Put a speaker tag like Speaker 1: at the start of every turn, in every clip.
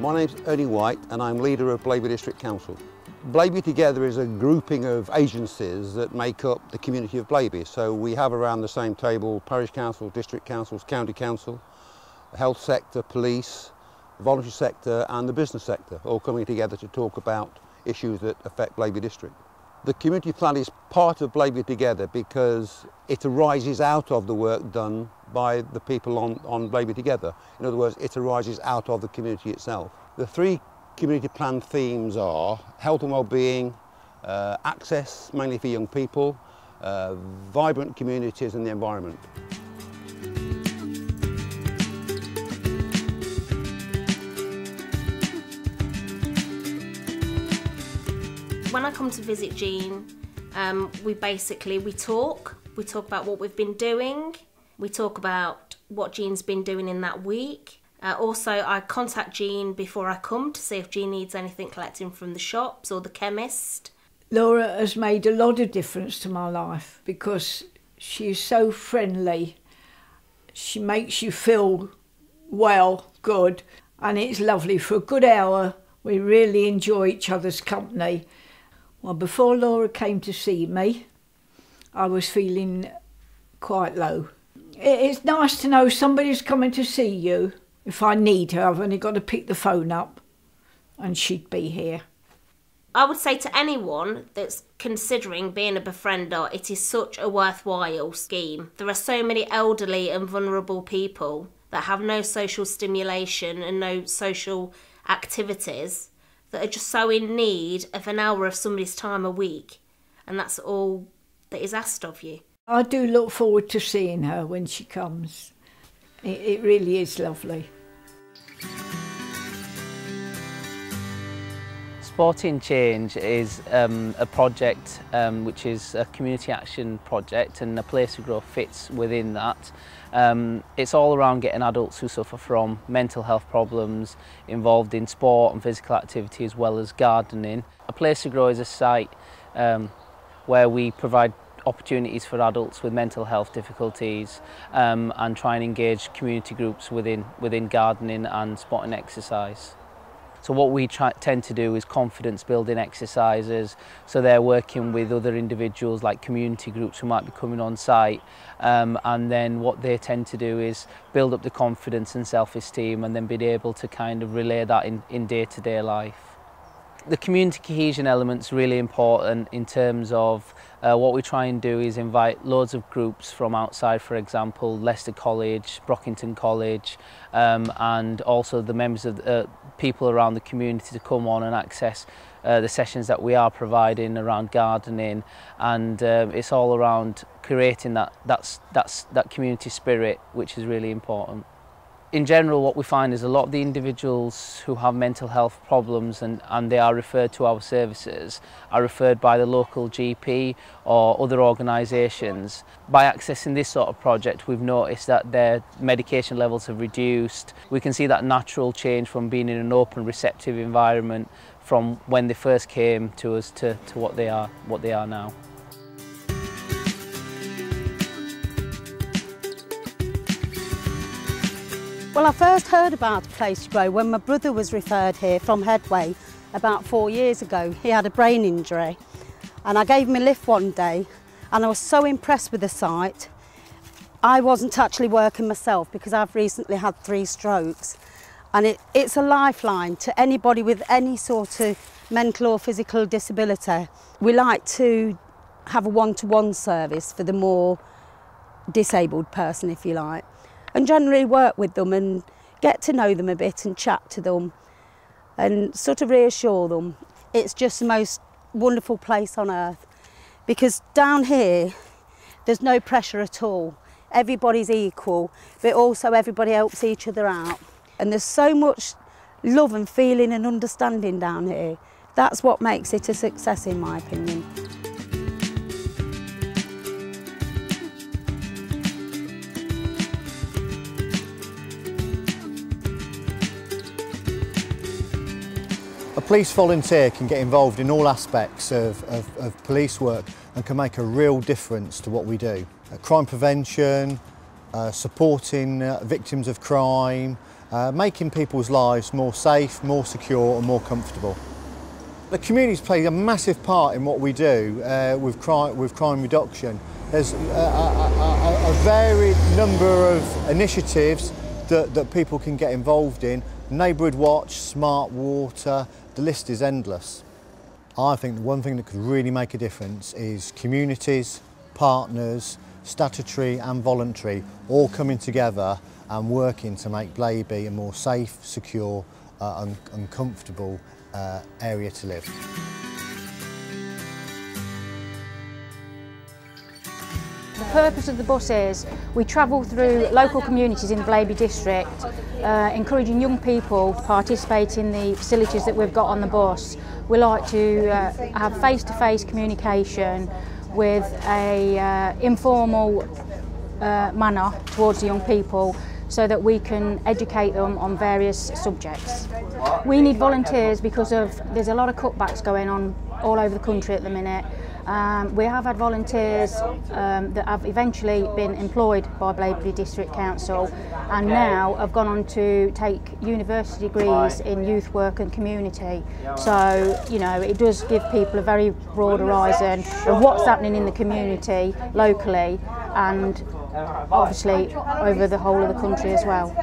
Speaker 1: My name's Ernie White and I'm leader of Blaby District Council. Blaby Together is a grouping of agencies that make up the community of Blaby. So we have around the same table parish council, district councils, county council, the health sector, police, the voluntary sector and the business sector, all coming together to talk about issues that affect Blaby District. The community plan is part of Blaby Together because it arises out of the work done by the people on Blaby Together. In other words, it arises out of the community itself. The three community plan themes are health and well-being, access mainly for young people, vibrant communities and the environment.
Speaker 2: When I come to visit Jean, we talk about what we've been doing, we talk about what Jean's been doing in that week. Also, I contact Jean before I come to see if Jean needs anything collecting from the shops or the chemist.
Speaker 3: Laura has made a lot of difference to my life because she's so friendly. She makes you feel well, good, and it's lovely. For a good hour, we really enjoy each other's company. Well, before Laura came to see me, I was feeling quite low. It's nice to know somebody's coming to see you. If I need her, I've only got to pick the phone up and she'd be here.
Speaker 2: I would say to anyone that's considering being a befriender, it is such a worthwhile scheme. There are so many elderly and vulnerable people that have no social stimulation and no social activities that are just so in need of an hour of somebody's time a week, and that's all that is asked of you.
Speaker 3: I do look forward to seeing her when she comes. It really is lovely.
Speaker 4: Sporting Change is a project which is a community action project, and A Place to Grow fits within that. It's all around getting adults who suffer from mental health problems involved in sport and physical activity as well as gardening. A Place to Grow is a site where we provide opportunities for adults with mental health difficulties and try and engage community groups within gardening and sport and exercise. So what we tend to do is confidence building exercises, so they're working with other individuals like community groups who might be coming on site, and then what they tend to do is build up the confidence and self-esteem and then be able to kind of relay that in day-to-day life. The community cohesion element's really important in terms of what we try and do is invite loads of groups from outside, for example, Leicester College, Brockington College, and also the members of people around the community to come on and access the sessions that we are providing around gardening, and it's all around creating that community spirit, which is really important. In general, what we find is a lot of the individuals who have mental health problems and they are referred to our services are referred by the local GP or other organisations. By accessing this sort of project, we've noticed that their medication levels have reduced. We can see that natural change from being in an open, receptive environment from when they first came to us to what they are now.
Speaker 5: Well, I first heard about A Place to Grow when my brother was referred here from Headway about 4 years ago. He had a brain injury and I gave him a lift one day and I was so impressed with the site. I wasn't actually working myself because I've recently had 3 strokes, and it's a lifeline to anybody with any sort of mental or physical disability. We like to have a one-to-one service for the more disabled person, if you like, and generally work with them and get to know them a bit and chat to them and sort of reassure them. It's just the most wonderful place on earth because down here there's no pressure at all. Everybody's equal, but also everybody helps each other out. And there's so much love and feeling and understanding down here. That's what makes it a success, in my opinion.
Speaker 6: A police volunteer can get involved in all aspects of police work and can make a real difference to what we do. Crime prevention, supporting victims of crime, making people's lives more safe, more secure and more comfortable. The community's played a massive part in what we do with crime reduction. There's a varied number of initiatives that people can get involved in. Neighbourhood Watch, Smart Water, the list is endless. I think the one thing that could really make a difference is communities, partners, statutory and voluntary, all coming together and working to make Blaby a more safe, secure and comfortable area to live.
Speaker 7: The purpose of the bus is we travel through local communities in the Blaby District, encouraging young people to participate in the facilities that we've got on the bus. We like to have face-to-face communication with a informal manner towards the young people so that we can educate them on various subjects. We need volunteers because there's a lot of cutbacks going on all over the country at the minute. We have had volunteers that have eventually been employed by Blaby District Council and now have gone on to take university degrees in youth work and community. So, you know, it does give people a very broad horizon of what's happening in the community locally and obviously over the whole of the country as well.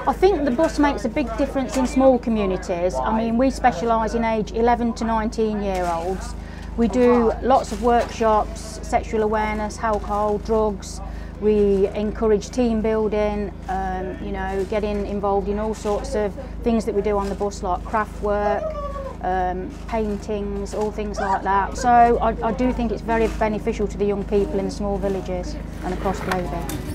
Speaker 7: I think the bus makes a big difference in small communities. I mean, we specialise in age 11 to 19-year-olds. We do lots of workshops, sexual awareness, alcohol, drugs. We encourage team building, you know, getting involved in all sorts of things that we do on the bus, like craft work, paintings, all things like that. So I do think it's very beneficial to the young people in the small villages and across Blaby.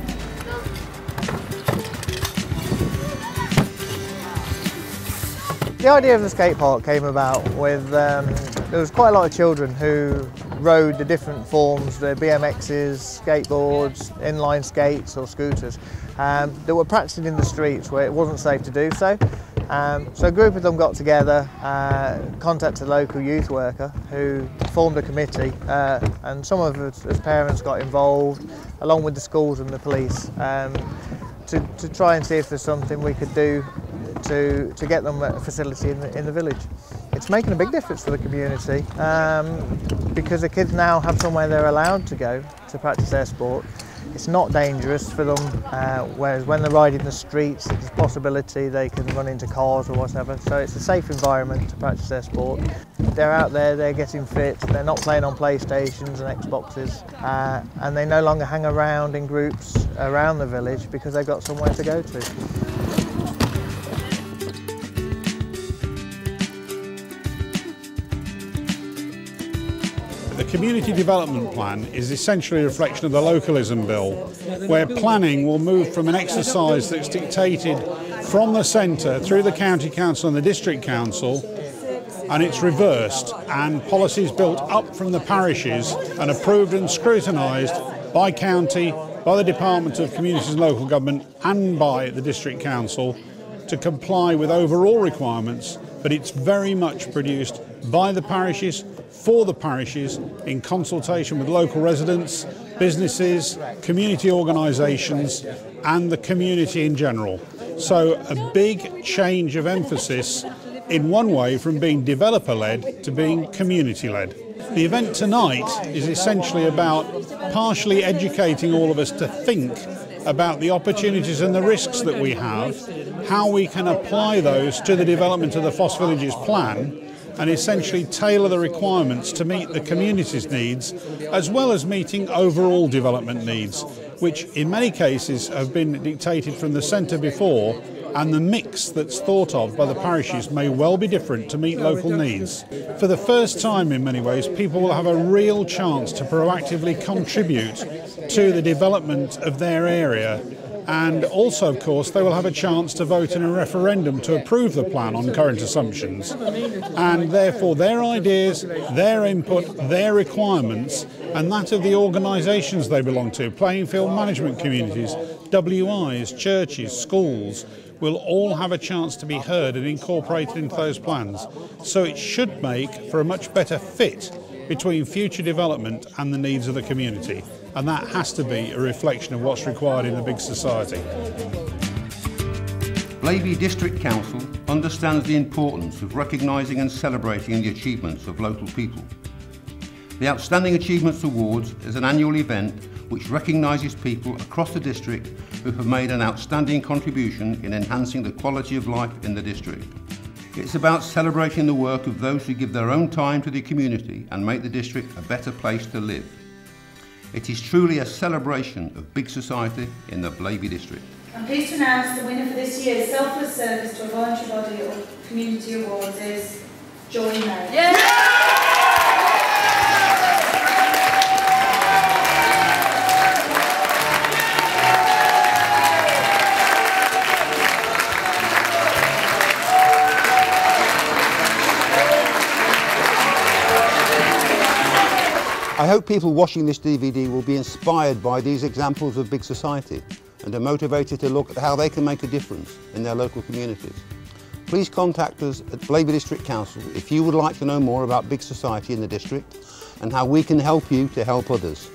Speaker 8: The idea of the skate park came about with, there was quite a lot of children who rode the different forms, the BMXs, skateboards, inline skates or scooters, that were practicing in the streets where it wasn't safe to do so. So a group of them got together, contacted a local youth worker who formed a committee, and some of us as parents got involved, along with the schools and the police, to try and see if there's something we could do to get them a facility in the village. It's making a big difference for the community because the kids now have somewhere they're allowed to go to practice their sport. It's not dangerous for them, whereas when they're riding the streets, there's a possibility they can run into cars or whatever. So it's a safe environment to practice their sport. They're out there, they're getting fit, they're not playing on PlayStations and Xboxes, and they no longer hang around in groups around the village because they've got somewhere to go to.
Speaker 9: The Community Development Plan is essentially a reflection of the Localism Bill, where planning will move from an exercise that's dictated from the centre through the County Council and the District Council, and it's reversed, and policies built up from the parishes and approved and scrutinised by county, by the Department of Communities and Local Government and by the District Council to comply with overall requirements, but it's very much produced by the parishes, for the parishes, in consultation with local residents, businesses, community organisations and the community in general. So a big change of emphasis in one way from being developer-led to being community-led. The event tonight is essentially about partially educating all of us to think about the opportunities and the risks that we have, how we can apply those to the development of the Foss Villages plan, and essentially tailor the requirements to meet the community's needs, as well as meeting overall development needs, which in many cases have been dictated from the centre before, and the mix that's thought of by the parishes may well be different to meet local needs. For the first time in many ways, people will have a real chance to proactively contribute to the development of their area, and also of course they will have a chance to vote in a referendum to approve the plan on current assumptions, and therefore their ideas, their input, their requirements and that of the organisations they belong to, playing field management communities, WIs, churches, schools, will all have a chance to be heard and incorporated into those plans. So it should make for a much better fit between future development and the needs of the community. And that has to be a reflection of what's required in a big society.
Speaker 1: Blaby District Council understands the importance of recognising and celebrating the achievements of local people. The Outstanding Achievements Awards is an annual event which recognises people across the district who have made an outstanding contribution in enhancing the quality of life in the district. It's about celebrating the work of those who give their own time to the community and make the district a better place to live. It is truly a celebration of big society in the Blaby District.
Speaker 10: I'm pleased to announce the winner for this year's selfless service to a voluntary body or community awards is Joy May. Yeah!
Speaker 1: I hope people watching this DVD will be inspired by these examples of big society and are motivated to look at how they can make a difference in their local communities. Please contact us at Blaby District Council if you would like to know more about big society in the district and how we can help you to help others.